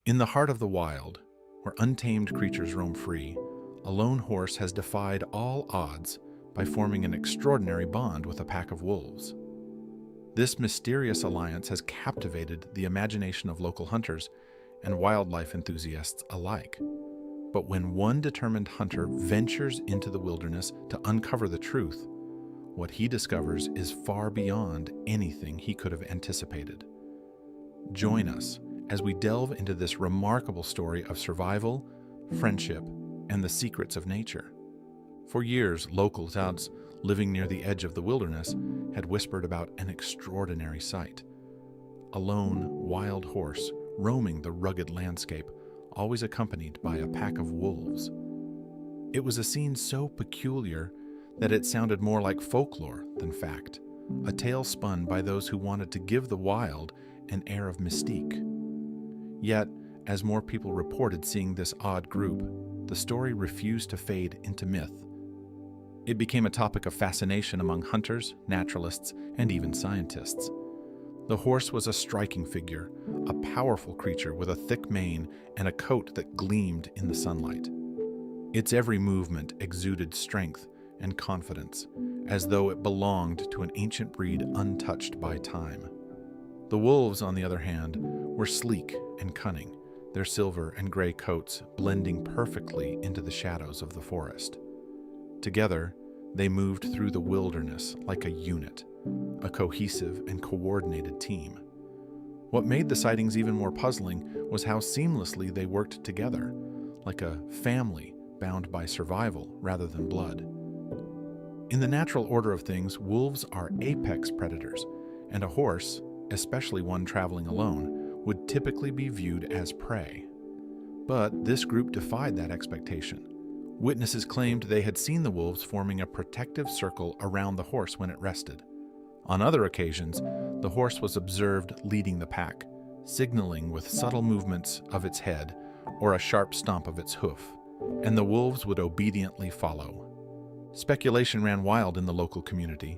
In the heart of the wild, where untamed creatures roam free, a lone horse has defied all odds by forming an extraordinary bond with a pack of wolves. This mysterious alliance has captivated the imagination of local hunters and wildlife enthusiasts alike. But when one determined hunter ventures into the wilderness to uncover the truth, what he discovers is far beyond anything he could have anticipated. Join us as we delve into this remarkable story of survival, friendship, and the secrets of nature. For years, local scouts living near the edge of the wilderness had whispered about an extraordinary sight: a lone, wild horse roaming the rugged landscape, always accompanied by a pack of wolves. It was a scene so peculiar that it sounded more like folklore than fact, a tale spun by those who wanted to give the wild an air of mystique. Yet, as more people reported seeing this odd group, the story refused to fade into myth. It became a topic of fascination among hunters, naturalists, and even scientists. The horse was a striking figure, a powerful creature with a thick mane and a coat that gleamed in the sunlight. Its every movement exuded strength and confidence, as though it belonged to an ancient breed untouched by time. The wolves, on the other hand, were sleek and cunning, their silver and gray coats blending perfectly into the shadows of the forest. Together, they moved through the wilderness like a unit, a cohesive and coordinated team. What made the sightings even more puzzling was how seamlessly they worked together, like a family bound by survival rather than blood. In the natural order of things, wolves are apex predators, and a horse, especially one traveling alone, would typically be viewed as prey. But this group defied that expectation. Witnesses claimed they had seen the wolves forming a protective circle around the horse when it rested. On other occasions, the horse was observed leading the pack, signaling with subtle movements of its head or a sharp stomp of its hoof, and the wolves would obediently follow. Speculation ran wild in the local community.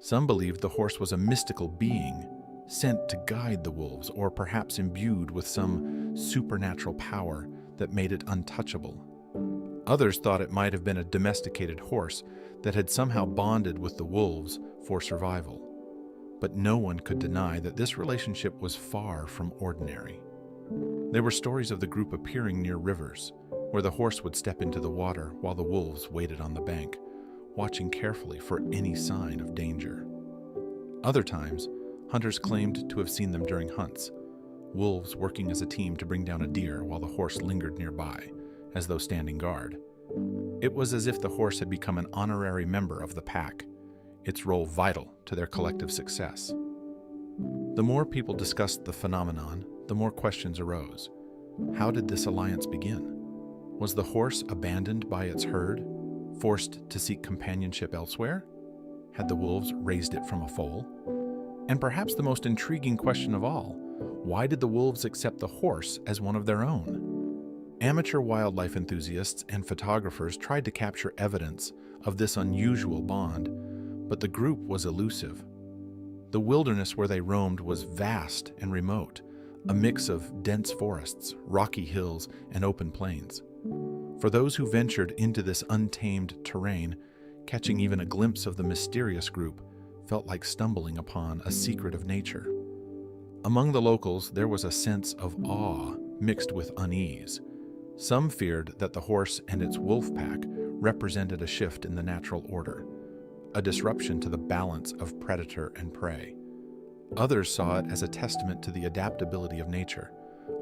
Some believed the horse was a mystical being, sent to guide the wolves, or perhaps imbued with some supernatural power that made it untouchable. Others thought it might have been a domesticated horse that had somehow bonded with the wolves for survival. But no one could deny that this relationship was far from ordinary. There were stories of the group appearing near rivers, where the horse would step into the water while the wolves waited on the bank, watching carefully for any sign of danger. Other times, hunters claimed to have seen them during hunts, wolves working as a team to bring down a deer while the horse lingered nearby, as though standing guard. It was as if the horse had become an honorary member of the pack, its role vital to their collective success. The more people discussed the phenomenon, the more questions arose. How did this alliance begin? Was the horse abandoned by its herd, forced to seek companionship elsewhere? Had the wolves raised it from a foal? And perhaps the most intriguing question of all, why did the wolves accept the horse as one of their own? Amateur wildlife enthusiasts and photographers tried to capture evidence of this unusual bond, but the group was elusive. The wilderness where they roamed was vast and remote, a mix of dense forests, rocky hills, and open plains. For those who ventured into this untamed terrain, catching even a glimpse of the mysterious group felt like stumbling upon a secret of nature. Among the locals, there was a sense of awe mixed with unease. Some feared that the horse and its wolf pack represented a shift in the natural order, a disruption to the balance of predator and prey. Others saw it as a testament to the adaptability of nature,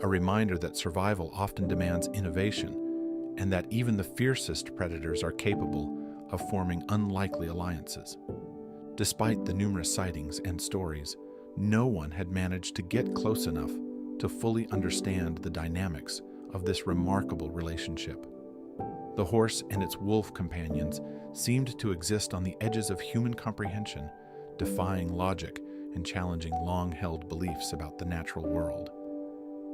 a reminder that survival often demands innovation, and that even the fiercest predators are capable of forming unlikely alliances. Despite the numerous sightings and stories, no one had managed to get close enough to fully understand the dynamics of this remarkable relationship. The horse and its wolf companions seemed to exist on the edges of human comprehension, defying logic and challenging long-held beliefs about the natural world.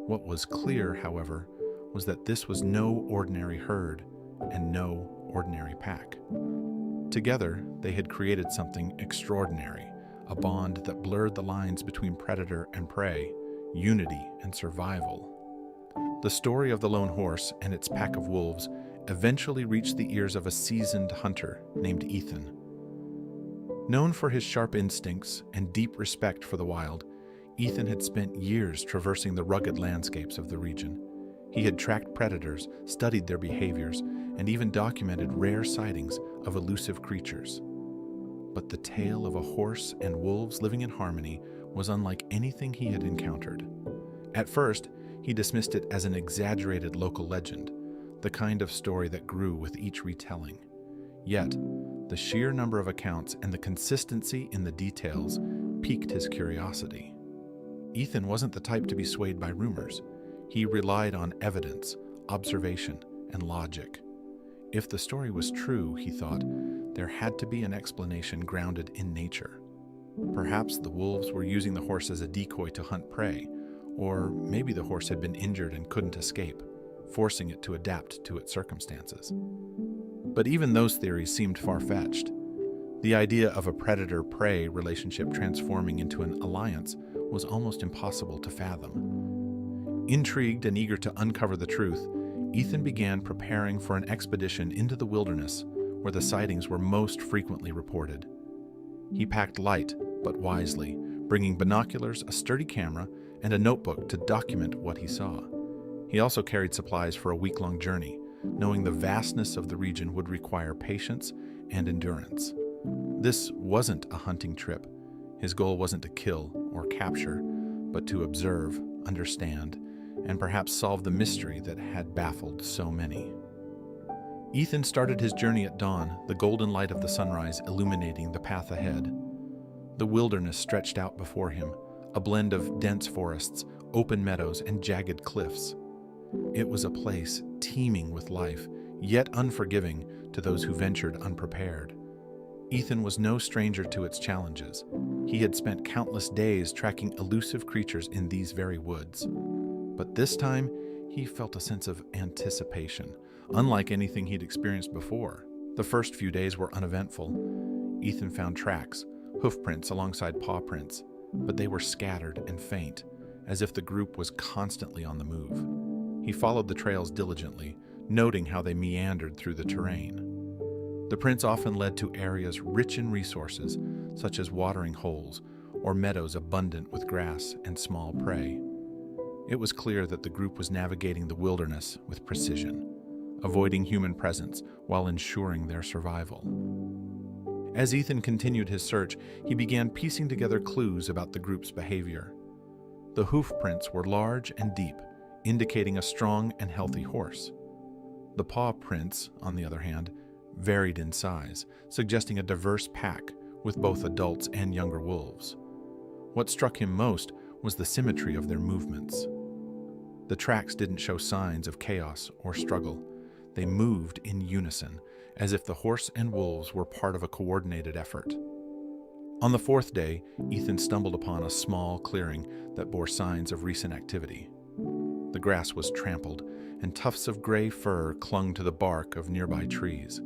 What was clear, however, was that this was no ordinary herd and no ordinary pack. Together, they had created something extraordinary, a bond that blurred the lines between predator and prey, unity and survival. The story of the lone horse and its pack of wolves eventually reached the ears of a seasoned hunter named Ethan. Known for his sharp instincts and deep respect for the wild, Ethan had spent years traversing the rugged landscapes of the region. He had tracked predators, studied their behaviors, and even documented rare sightings of elusive creatures. But the tale of a horse and wolves living in harmony was unlike anything he had encountered. At first, he dismissed it as an exaggerated local legend, the kind of story that grew with each retelling. Yet, the sheer number of accounts and the consistency in the details piqued his curiosity. Ethan wasn't the type to be swayed by rumors. He relied on evidence, observation, and logic. If the story was true, he thought, there had to be an explanation grounded in nature. Perhaps the wolves were using the horse as a decoy to hunt prey, or maybe the horse had been injured and couldn't escape, forcing it to adapt to its circumstances. But even those theories seemed far-fetched. The idea of a predator-prey relationship transforming into an alliance was almost impossible to fathom. Intrigued and eager to uncover the truth, Ethan began preparing for an expedition into the wilderness where the sightings were most frequently reported. He packed light, but wisely, bringing binoculars, a sturdy camera, and a notebook to document what he saw. He also carried supplies for a week-long journey, knowing the vastness of the region would require patience and endurance. This wasn't a hunting trip. His goal wasn't to kill or capture, but to observe, understand, and perhaps solve the mystery that had baffled so many. Ethan started his journey at dawn, the golden light of the sunrise illuminating the path ahead. The wilderness stretched out before him, a blend of dense forests, open meadows, and jagged cliffs. It was a place teeming with life, yet unforgiving to those who ventured unprepared. Ethan was no stranger to its challenges. He had spent countless days tracking elusive creatures in these very woods. But this time, he felt a sense of anticipation, unlike anything he'd experienced before. The first few days were uneventful. Ethan found tracks, hoof prints alongside paw prints, but they were scattered and faint, as if the group was constantly on the move. He followed the trails diligently, noting how they meandered through the terrain. The prints often led to areas rich in resources, such as watering holes or meadows abundant with grass and small prey. It was clear that the group was navigating the wilderness with precision, avoiding human presence while ensuring their survival. As Ethan continued his search, he began piecing together clues about the group's behavior. The hoof prints were large and deep, indicating a strong and healthy horse. The paw prints, on the other hand, varied in size, suggesting a diverse pack with both adults and younger wolves. What struck him most was the symmetry of their movements. The tracks didn't show signs of chaos or struggle. They moved in unison, as if the horse and wolves were part of a coordinated effort. On the fourth day, Ethan stumbled upon a small clearing that bore signs of recent activity. The grass was trampled, and tufts of gray fur clung to the bark of nearby trees.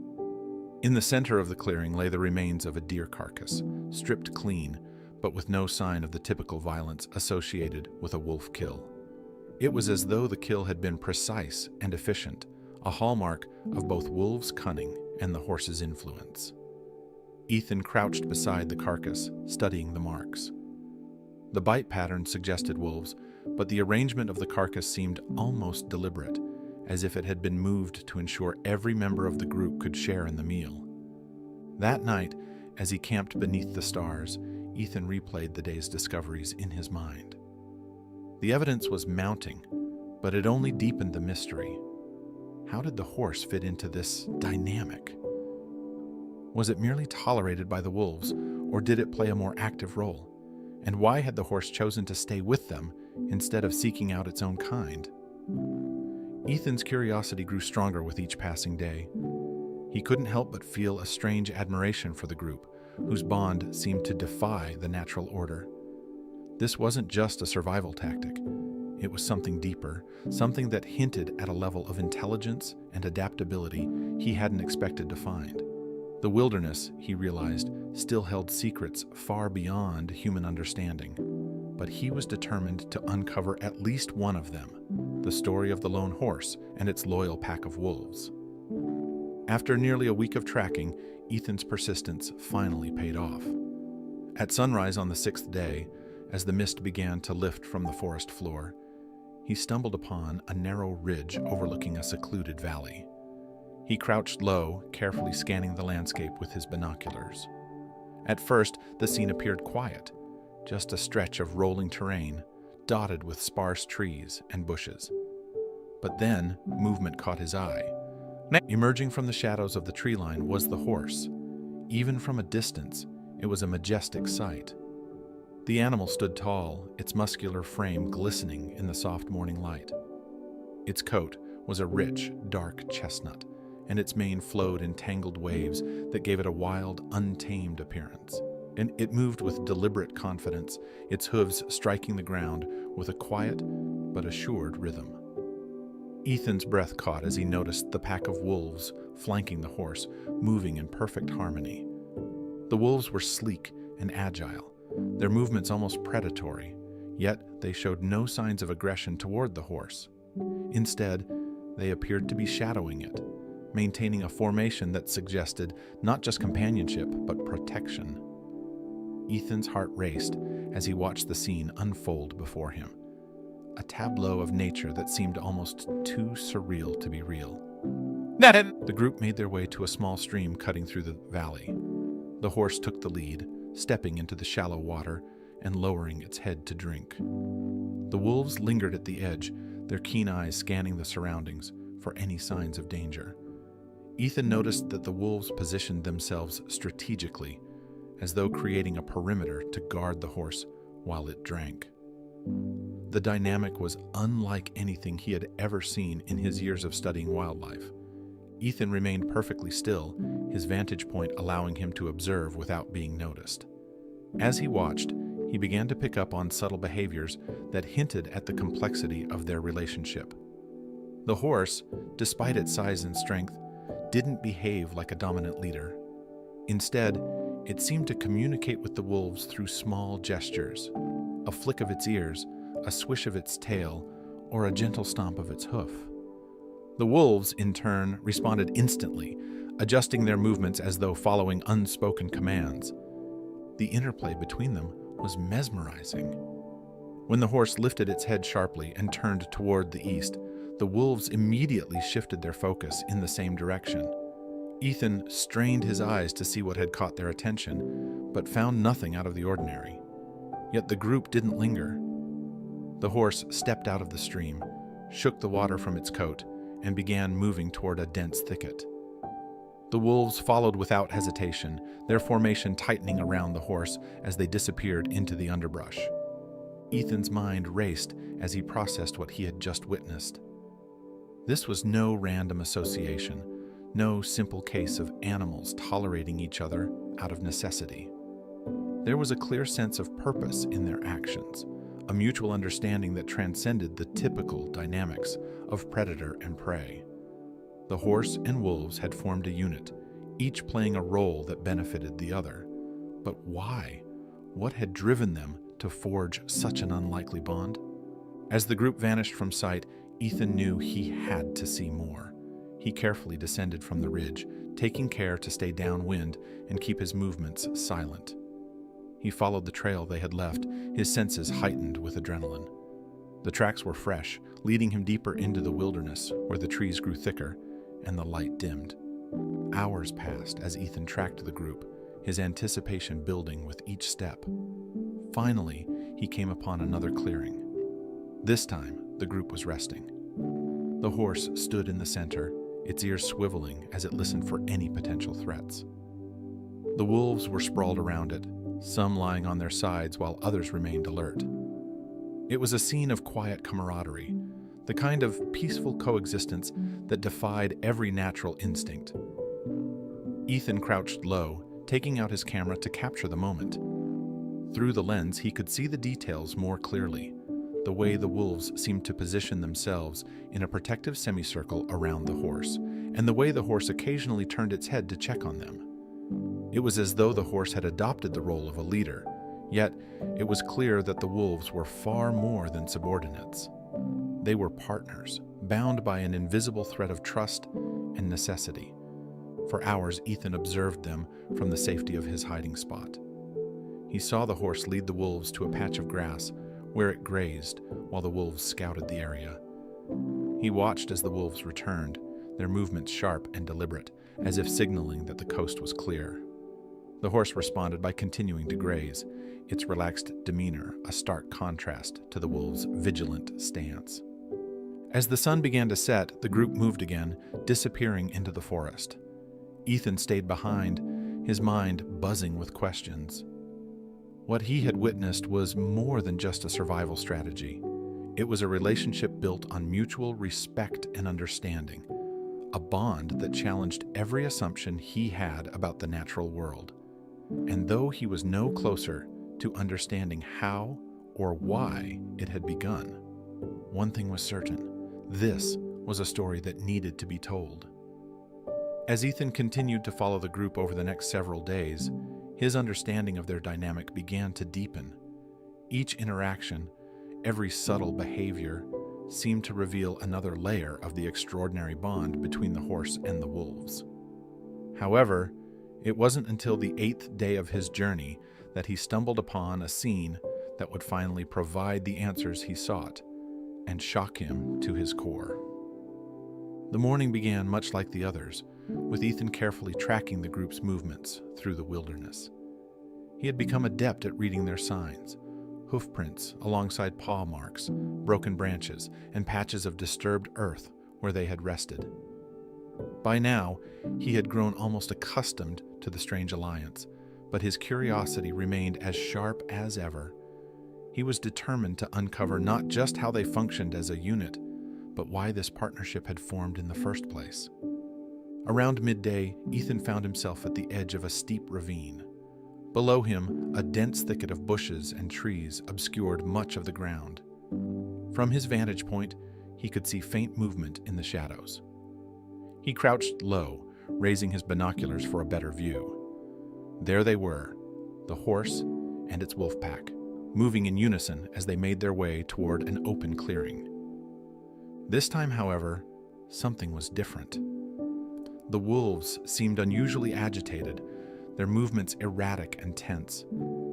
In the center of the clearing lay the remains of a deer carcass, stripped clean, but with no sign of the typical violence associated with a wolf kill. It was as though the kill had been precise and efficient, a hallmark of both wolves' cunning and the horse's influence. Ethan crouched beside the carcass, studying the marks. The bite pattern suggested wolves, but the arrangement of the carcass seemed almost deliberate, as if it had been moved to ensure every member of the group could share in the meal. That night, as he camped beneath the stars, Ethan replayed the day's discoveries in his mind. The evidence was mounting, but it only deepened the mystery. How did the horse fit into this dynamic? Was it merely tolerated by the wolves, or did it play a more active role? And why had the horse chosen to stay with them instead of seeking out its own kind? Ethan's curiosity grew stronger with each passing day. He couldn't help but feel a strange admiration for the group, whose bond seemed to defy the natural order. This wasn't just a survival tactic. It was something deeper, something that hinted at a level of intelligence and adaptability he hadn't expected to find. The wilderness, he realized, still held secrets far beyond human understanding, but he was determined to uncover at least one of them, the story of the lone horse and its loyal pack of wolves. After nearly a week of tracking, Ethan's persistence finally paid off. At sunrise on the 6th day, as the mist began to lift from the forest floor, he stumbled upon a narrow ridge overlooking a secluded valley. He crouched low, carefully scanning the landscape with his binoculars. At first, the scene appeared quiet, just a stretch of rolling terrain, dotted with sparse trees and bushes. But then, movement caught his eye. Emerging from the shadows of the tree line was the horse. Even from a distance, it was a majestic sight. The animal stood tall, its muscular frame glistening in the soft morning light. Its coat was a rich, dark chestnut, and its mane flowed in tangled waves that gave it a wild, untamed appearance. And it moved with deliberate confidence, its hooves striking the ground with a quiet but assured rhythm. Ethan's breath caught as he noticed the pack of wolves flanking the horse, moving in perfect harmony. The wolves were sleek and agile, their movements almost predatory, yet they showed no signs of aggression toward the horse. Instead, they appeared to be shadowing it, maintaining a formation that suggested not just companionship, but protection. Ethan's heart raced as he watched the scene unfold before him, a tableau of nature that seemed almost too surreal to be real. The group made their way to a small stream cutting through the valley. The horse took the lead, stepping into the shallow water and lowering its head to drink. The wolves lingered at the edge, their keen eyes scanning the surroundings for any signs of danger. Ethan noticed that the wolves positioned themselves strategically, as though creating a perimeter to guard the horse while it drank. The dynamic was unlike anything he had ever seen in his years of studying wildlife. Ethan remained perfectly still, his vantage point allowing him to observe without being noticed. As he watched, he began to pick up on subtle behaviors that hinted at the complexity of their relationship. The horse, despite its size and strength, didn't behave like a dominant leader. Instead, it seemed to communicate with the wolves through small gestures, a flick of its ears, a swish of its tail, or a gentle stomp of its hoof. The wolves, in turn, responded instantly, adjusting their movements as though following unspoken commands. The interplay between them was mesmerizing. When the horse lifted its head sharply and turned toward the east, the wolves immediately shifted their focus in the same direction. Ethan strained his eyes to see what had caught their attention, but found nothing out of the ordinary. Yet the group didn't linger. The horse stepped out of the stream, shook the water from its coat, and began moving toward a dense thicket. The wolves followed without hesitation, their formation tightening around the horse as they disappeared into the underbrush. Ethan's mind raced as he processed what he had just witnessed. This was no random association, no simple case of animals tolerating each other out of necessity. There was a clear sense of purpose in their actions, a mutual understanding that transcended the typical dynamics of predator and prey. The horse and wolves had formed a unit, each playing a role that benefited the other. But why? What had driven them to forge such an unlikely bond? As the group vanished from sight, Ethan knew he had to see more. He carefully descended from the ridge, taking care to stay downwind and keep his movements silent. He followed the trail they had left, his senses heightened with adrenaline. The tracks were fresh, leading him deeper into the wilderness where the trees grew thicker and the light dimmed. Hours passed as Ethan tracked the group, his anticipation building with each step. Finally, he came upon another clearing. This time, the group was resting. The horse stood in the center, its ears swiveling as it listened for any potential threats. The wolves were sprawled around it, some lying on their sides while others remained alert. It was a scene of quiet camaraderie, the kind of peaceful coexistence that defied every natural instinct. Ethan crouched low, taking out his camera to capture the moment. Through the lens, he could see the details more clearly, the way the wolves seemed to position themselves in a protective semicircle around the horse, and the way the horse occasionally turned its head to check on them. It was as though the horse had adopted the role of a leader, yet it was clear that the wolves were far more than subordinates. They were partners, bound by an invisible thread of trust and necessity. For hours, Ethan observed them from the safety of his hiding spot. He saw the horse lead the wolves to a patch of grass where it grazed while the wolves scouted the area. He watched as the wolves returned, their movements sharp and deliberate, as if signaling that the coast was clear. The horse responded by continuing to graze, its relaxed demeanor a stark contrast to the wolves' vigilant stance. As the sun began to set, the group moved again, disappearing into the forest. Ethan stayed behind, his mind buzzing with questions. What he had witnessed was more than just a survival strategy. It was a relationship built on mutual respect and understanding, a bond that challenged every assumption he had about the natural world. And though he was no closer to understanding how or why it had begun, one thing was certain: this was a story that needed to be told. As Ethan continued to follow the group over the next several days, his understanding of their dynamic began to deepen. Each interaction, every subtle behavior, seemed to reveal another layer of the extraordinary bond between the horse and the wolves. However, it wasn't until the 8th day of his journey that he stumbled upon a scene that would finally provide the answers he sought and shock him to his core. The morning began much like the others, with Ethan carefully tracking the group's movements through the wilderness. He had become adept at reading their signs: hoof prints alongside paw marks, broken branches, and patches of disturbed earth where they had rested. By now, he had grown almost accustomed to the strange alliance, but his curiosity remained as sharp as ever. He was determined to uncover not just how they functioned as a unit, but why this partnership had formed in the first place. Around midday, Ethan found himself at the edge of a steep ravine. Below him, a dense thicket of bushes and trees obscured much of the ground. From his vantage point, he could see faint movement in the shadows. He crouched low, raising his binoculars for a better view. There they were, the horse and its wolf pack, moving in unison as they made their way toward an open clearing. This time, however, something was different. The wolves seemed unusually agitated, their movements erratic and tense.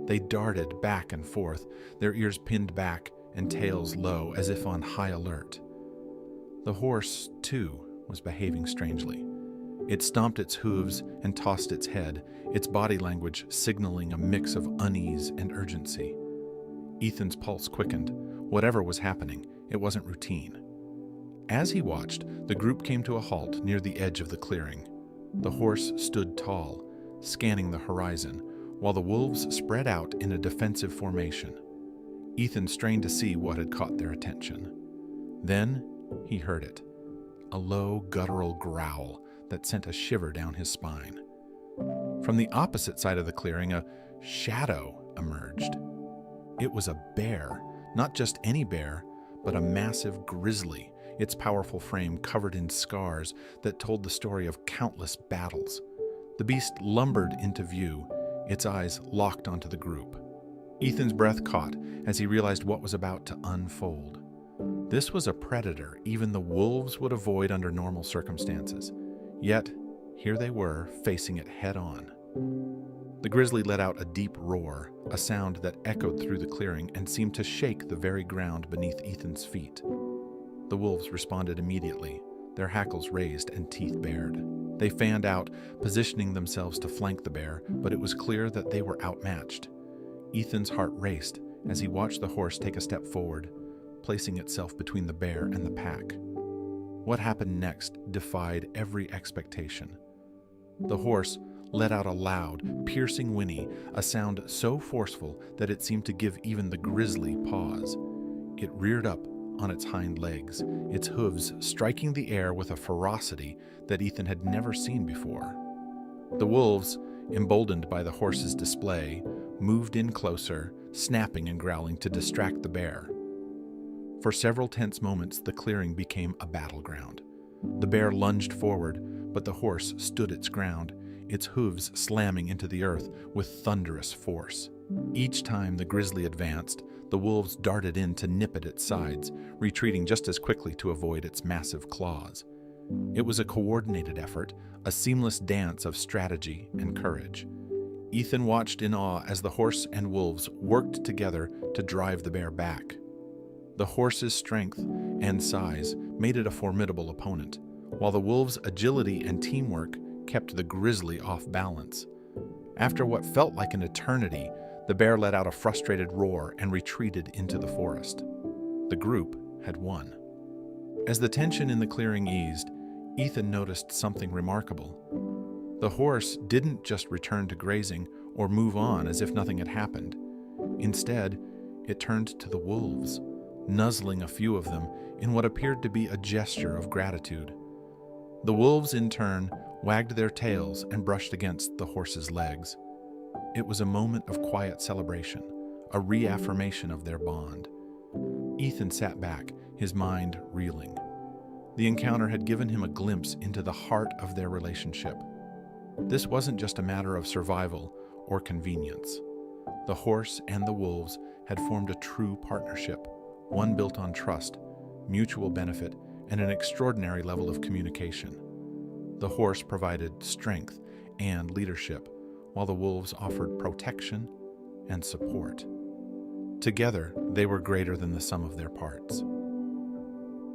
They darted back and forth, their ears pinned back and tails low as if on high alert. The horse, too, was behaving strangely. It stomped its hooves and tossed its head, its body language signaling a mix of unease and urgency. Ethan's pulse quickened. Whatever was happening, it wasn't routine. As he watched, the group came to a halt near the edge of the clearing. The horse stood tall, scanning the horizon, while the wolves spread out in a defensive formation. Ethan strained to see what had caught their attention. Then he heard it, a low, guttural growl that sent a shiver down his spine. From the opposite side of the clearing, a shadow emerged. It was a bear, not just any bear, but a massive grizzly, its powerful frame covered in scars that told the story of countless battles. The beast lumbered into view, its eyes locked onto the group. Ethan's breath caught as he realized what was about to unfold. This was a predator even the wolves would avoid under normal circumstances. Yet, here they were, facing it head-on. The grizzly let out a deep roar, a sound that echoed through the clearing and seemed to shake the very ground beneath Ethan's feet. The wolves responded immediately, their hackles raised and teeth bared. They fanned out, positioning themselves to flank the bear, but it was clear that they were outmatched. Ethan's heart raced as he watched the horse take a step forward, placing itself between the bear and the pack. What happened next defied every expectation. The horse let out a loud, piercing whinny, a sound so forceful that it seemed to give even the grizzly pause. It reared up on its hind legs, its hooves striking the air with a ferocity that Ethan had never seen before. The wolves, emboldened by the horse's display, moved in closer, snapping and growling to distract the bear. For several tense moments, the clearing became a battleground. The bear lunged forward, but the horse stood its ground, its hooves slamming into the earth with thunderous force. Each time the grizzly advanced, the wolves darted in to nip at its sides, retreating just as quickly to avoid its massive claws. It was a coordinated effort, a seamless dance of strategy and courage. Ethan watched in awe as the horse and wolves worked together to drive the bear back. The horse's strength and size made it a formidable opponent, while the wolves' agility and teamwork kept the grizzly off balance. After what felt like an eternity, the bear let out a frustrated roar and retreated into the forest. The group had won. As the tension in the clearing eased, Ethan noticed something remarkable. The horse didn't just return to grazing or move on as if nothing had happened. Instead, it turned to the wolves, nuzzling a few of them in what appeared to be a gesture of gratitude. The wolves, in turn, wagged their tails and brushed against the horse's legs. It was a moment of quiet celebration, a reaffirmation of their bond. Ethan sat back, his mind reeling. The encounter had given him a glimpse into the heart of their relationship. This wasn't just a matter of survival or convenience. The horse and the wolves had formed a true partnership, one built on trust, mutual benefit, and an extraordinary level of communication. The horse provided strength and leadership, while the wolves offered protection and support. Together, they were greater than the sum of their parts.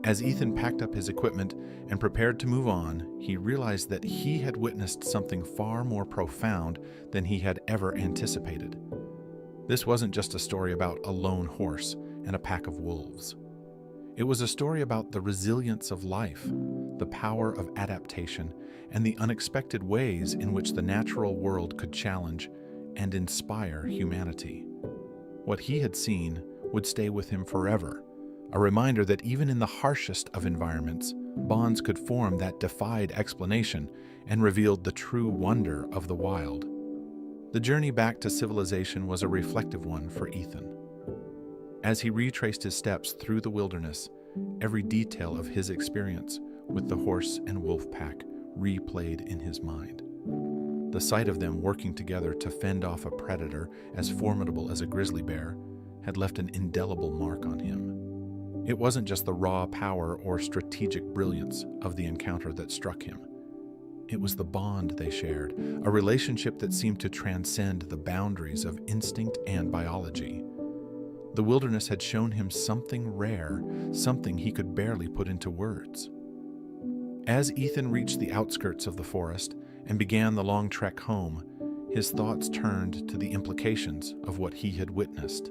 As Ethan packed up his equipment and prepared to move on, he realized that he had witnessed something far more profound than he had ever anticipated. This wasn't just a story about a lone horse and a pack of wolves. It was a story about the resilience of life, the power of adaptation, and the unexpected ways in which the natural world could challenge and inspire humanity. What he had seen would stay with him forever, a reminder that even in the harshest of environments, bonds could form that defied explanation and revealed the true wonder of the wild. The journey back to civilization was a reflective one for Ethan. As he retraced his steps through the wilderness, every detail of his experience with the horse and wolf pack replayed in his mind. The sight of them working together to fend off a predator as formidable as a grizzly bear had left an indelible mark on him. It wasn't just the raw power or strategic brilliance of the encounter that struck him. It was the bond they shared, a relationship that seemed to transcend the boundaries of instinct and biology. The wilderness had shown him something rare, something he could barely put into words. As Ethan reached the outskirts of the forest and began the long trek home, his thoughts turned to the implications of what he had witnessed.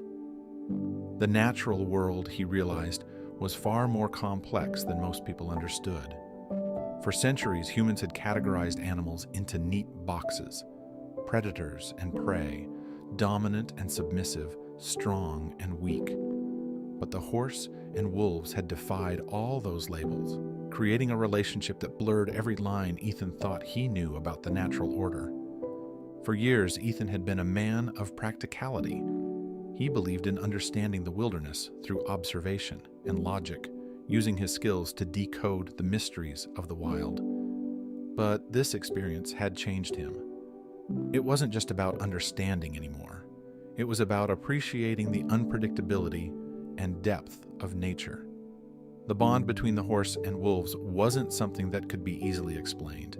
The natural world, he realized, was far more complex than most people understood. For centuries, humans had categorized animals into neat boxes: predators and prey, dominant and submissive, strong and weak. But the horse and wolves had defied all those labels, creating a relationship that blurred every line Ethan thought he knew about the natural order. For years, Ethan had been a man of practicality. He believed in understanding the wilderness through observation and logic, using his skills to decode the mysteries of the wild. But this experience had changed him. It wasn't just about understanding anymore. It was about appreciating the unpredictability and depth of nature. The bond between the horse and wolves wasn't something that could be easily explained.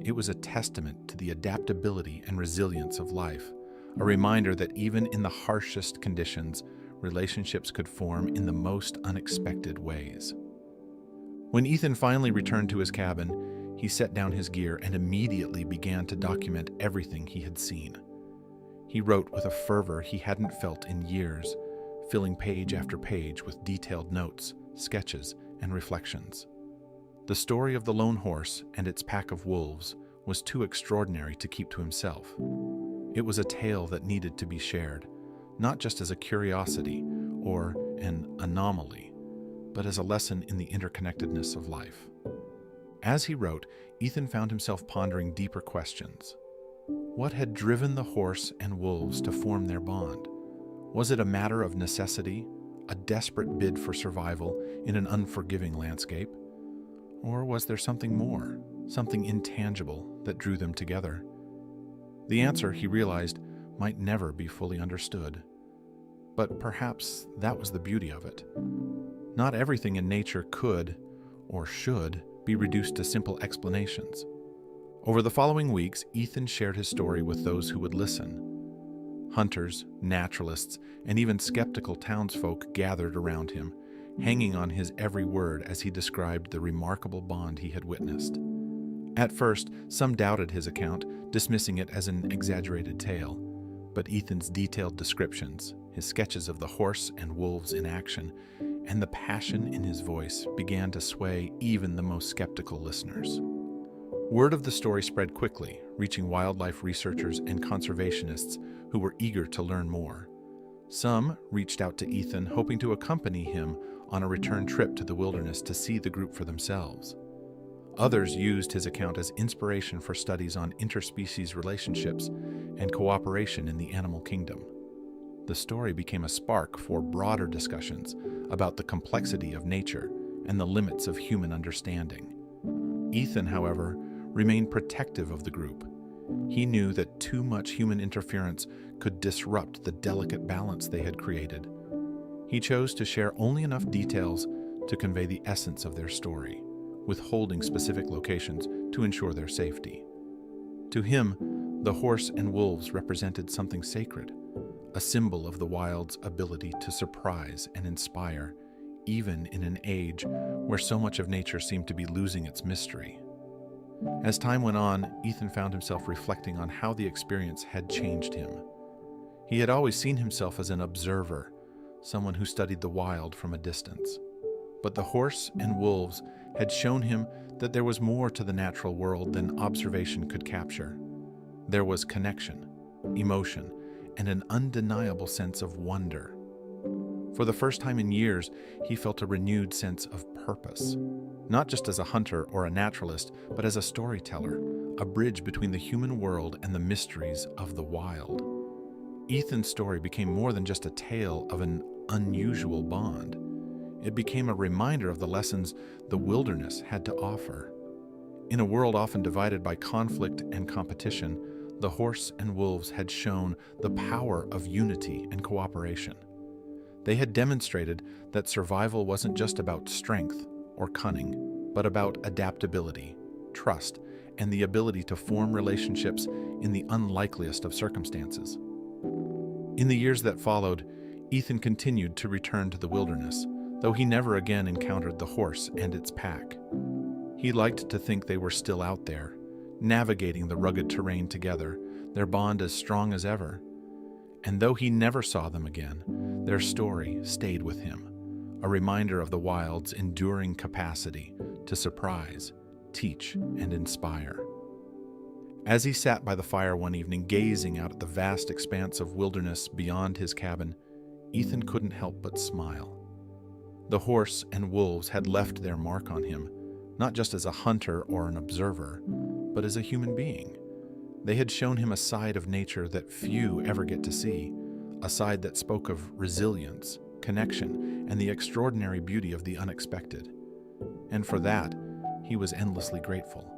It was a testament to the adaptability and resilience of life, a reminder that even in the harshest conditions, relationships could form in the most unexpected ways. When Ethan finally returned to his cabin, he set down his gear and immediately began to document everything he had seen. He wrote with a fervor he hadn't felt in years, filling page after page with detailed notes, sketches, and reflections. The story of the lone horse and its pack of wolves was too extraordinary to keep to himself. It was a tale that needed to be shared, not just as a curiosity or an anomaly, but as a lesson in the interconnectedness of life. As he wrote, Ethan found himself pondering deeper questions. What had driven the horse and wolves to form their bond? Was it a matter of necessity, a desperate bid for survival in an unforgiving landscape? Or was there something more, something intangible that drew them together? The answer, he realized, might never be fully understood. But perhaps that was the beauty of it. Not everything in nature could, or should, be reduced to simple explanations. Over the following weeks, Ethan shared his story with those who would listen. Hunters, naturalists, and even skeptical townsfolk gathered around him, hanging on his every word as he described the remarkable bond he had witnessed. At first, some doubted his account, dismissing it as an exaggerated tale. But Ethan's detailed descriptions, his sketches of the horse and wolves in action, and the passion in his voice began to sway even the most skeptical listeners. Word of the story spread quickly, reaching wildlife researchers and conservationists who were eager to learn more. Some reached out to Ethan, hoping to accompany him on a return trip to the wilderness to see the group for themselves. Others used his account as inspiration for studies on interspecies relationships and cooperation in the animal kingdom. The story became a spark for broader discussions about the complexity of nature and the limits of human understanding. Ethan, however, remained protective of the group. He knew that too much human interference could disrupt the delicate balance they had created. He chose to share only enough details to convey the essence of their story, withholding specific locations to ensure their safety. To him, the horse and wolves represented something sacred, a symbol of the wild's ability to surprise and inspire, even in an age where so much of nature seemed to be losing its mystery. As time went on, Ethan found himself reflecting on how the experience had changed him. He had always seen himself as an observer, someone who studied the wild from a distance. But the horse and wolves had shown him that there was more to the natural world than observation could capture. There was connection, emotion, and an undeniable sense of wonder. For the first time in years, he felt a renewed sense of purpose, not just as a hunter or a naturalist, but as a storyteller, a bridge between the human world and the mysteries of the wild. Ethan's story became more than just a tale of an unusual bond. It became a reminder of the lessons the wilderness had to offer. In a world often divided by conflict and competition, the horse and wolves had shown the power of unity and cooperation. They had demonstrated that survival wasn't just about strength or cunning, but about adaptability, trust, and the ability to form relationships in the unlikeliest of circumstances. In the years that followed, Ethan continued to return to the wilderness, though he never again encountered the horse and its pack. He liked to think they were still out there, navigating the rugged terrain together, their bond as strong as ever. And though he never saw them again, their story stayed with him, a reminder of the wild's enduring capacity to surprise, teach, and inspire. As he sat by the fire one evening, gazing out at the vast expanse of wilderness beyond his cabin, Ethan couldn't help but smile. The horse and wolves had left their mark on him, not just as a hunter or an observer, but as a human being. They had shown him a side of nature that few ever get to see, a side that spoke of resilience, connection, and the extraordinary beauty of the unexpected. And for that, he was endlessly grateful.